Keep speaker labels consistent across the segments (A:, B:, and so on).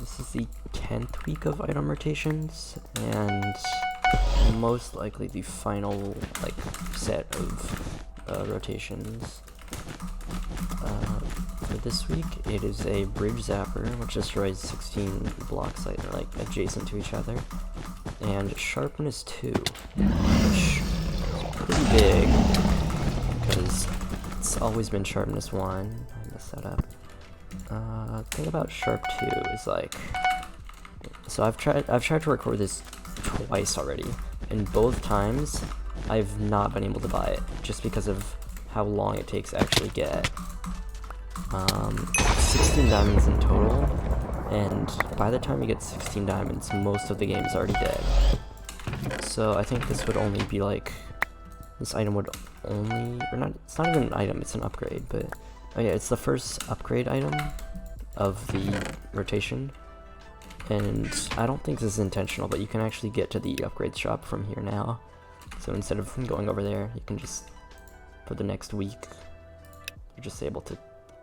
A: This is the 10th week of item rotations, and most likely the final set of rotations. For this week, it is a bridge zapper, which destroys 16 blocks adjacent to each other, and Sharpness 2, which is pretty big because it's always been Sharpness 1. I messed that up. The thing about Sharp 2 is so I've tried to record this twice already, and both times I've not been able to buy it just because of how long it takes to actually get. 16 diamonds in total, and by the time you get 16 diamonds, most of the game is already dead. So I think this would only be this item would only, or not, it's not even an item, it's an upgrade, but oh yeah, it's the first upgrade item of the rotation, and I don't think this is intentional, but you can actually get to the upgrade shop from here now. So instead of going over there, you can just, for the next week, you're just able to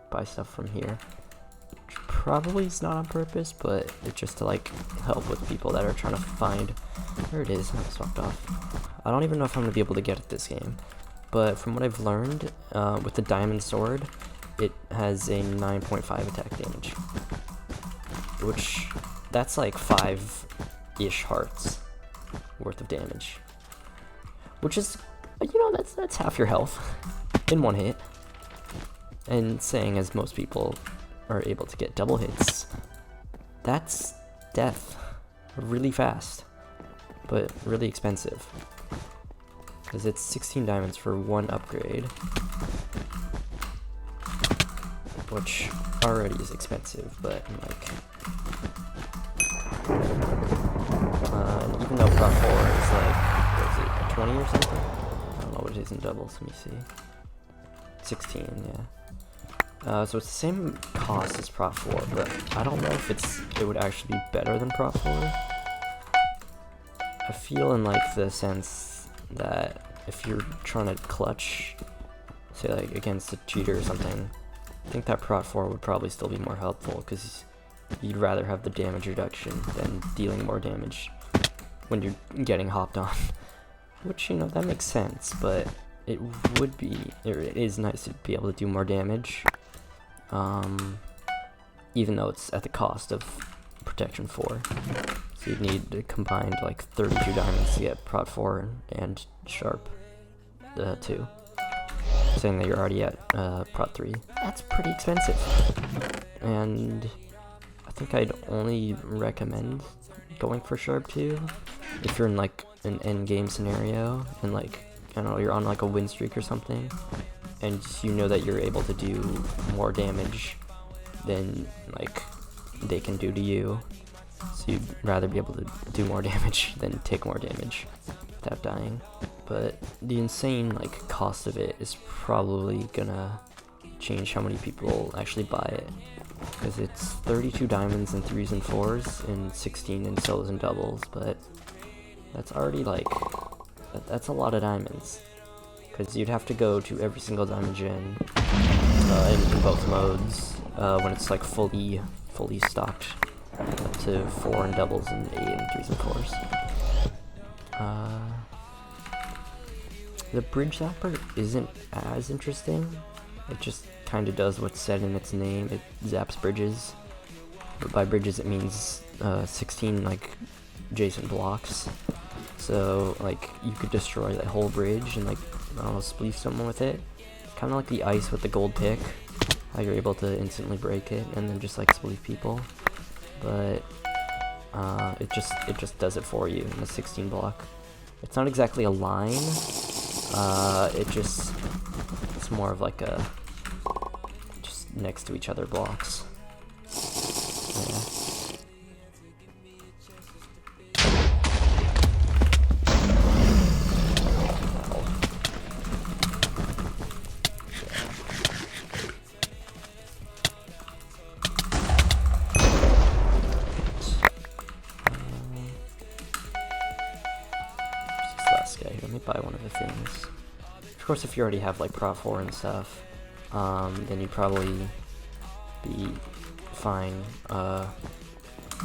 A: buy stuff from here. Which probably is not on purpose, but it's just to help with people that are trying to find. There it is. I swapped off. I don't even know if I'm gonna be able to get it this game, but from what I've learned, with the diamond sword, it has a 9.5 attack damage, which that's 5-ish hearts worth of damage, which is, that's half your health in one hit. And saying as most people are able to get double hits, that's death really fast, but really expensive, because it's 16 diamonds for one upgrade, which already is expensive, but and even though Prot 4 is what is it, 20 or something? I don't know what it is in doubles, let me see. 16, yeah. So it's the same cost as Prot 4, but I don't know if it would actually be better than Prot 4. I feel in the sense that if you're trying to clutch, say against a cheater or something, I think that Prot 4 would probably still be more helpful, because you'd rather have the damage reduction than dealing more damage when you're getting hopped on. Which, that makes sense, but it is nice to be able to do more damage. Even though it's at the cost of protection 4. So you'd need to combine 32 diamonds to get Prot 4 and Sharp 2. Saying that you're already at Prot 3. That's pretty expensive. And I think I'd only recommend going for Sharp 2 if you're in an end game scenario and I don't know, you're on a win streak or something, and you know that you're able to do more damage than they can do to you, so you'd rather be able to do more damage than take more damage without dying. But the insane cost of it is probably gonna change how many people actually buy it, because it's 32 diamonds in 3s and 4s and 16 in solos and doubles, but that's already that's a lot of diamonds, because you'd have to go to every single diamond gen in both modes when it's fully stocked up to 4 in doubles and 8 in 3s and 4s. The bridge zapper isn't as interesting. It just kind of does what's said in its name. It zaps bridges. But by bridges it means 16 adjacent blocks. So you could destroy that whole bridge and I don't know, spleef someone with it. Kind of like the ice with the gold pick, how you're able to instantly break it and then just spleef people. But it just does it for you in a 16 block. It's not exactly a line. It's more of a just next to each other blocks. Yeah. Let me buy one of the things. Of course, if you already have Prot 4 and stuff, then you'd probably be fine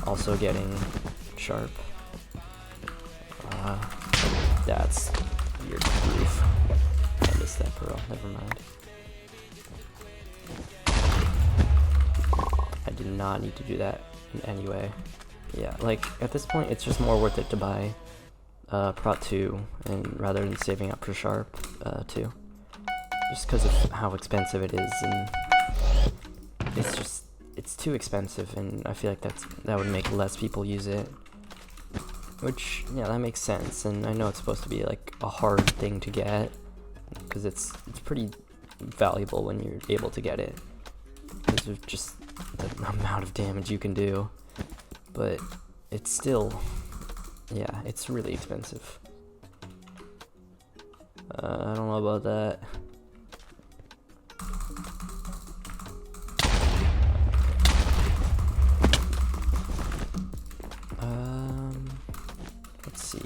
A: also getting sharp. That's weird grief. I missed that pearl, never mind. I did not need to do that in any way. Yeah, like, at this point, it's just more worth it to buy Prot 2 and rather than saving up for Sharp 2. Just because of how expensive it is, and it's too expensive, and I feel like that would make less people use it. Which, yeah, that makes sense, and I know it's supposed to be like a hard thing to get, because it's pretty valuable when you're able to get it, because of just the amount of damage you can do. But it's still, yeah, it's really expensive. I don't know about that. Let's see.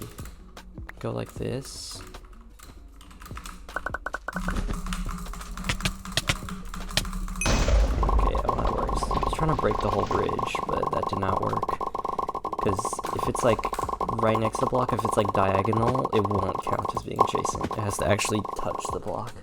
A: Go like this. Okay, oh, that works. I was trying to break the whole bridge, but that did not work. Because if it's like right next to the block, if it's like diagonal, it won't count as being adjacent. It has to actually touch the block.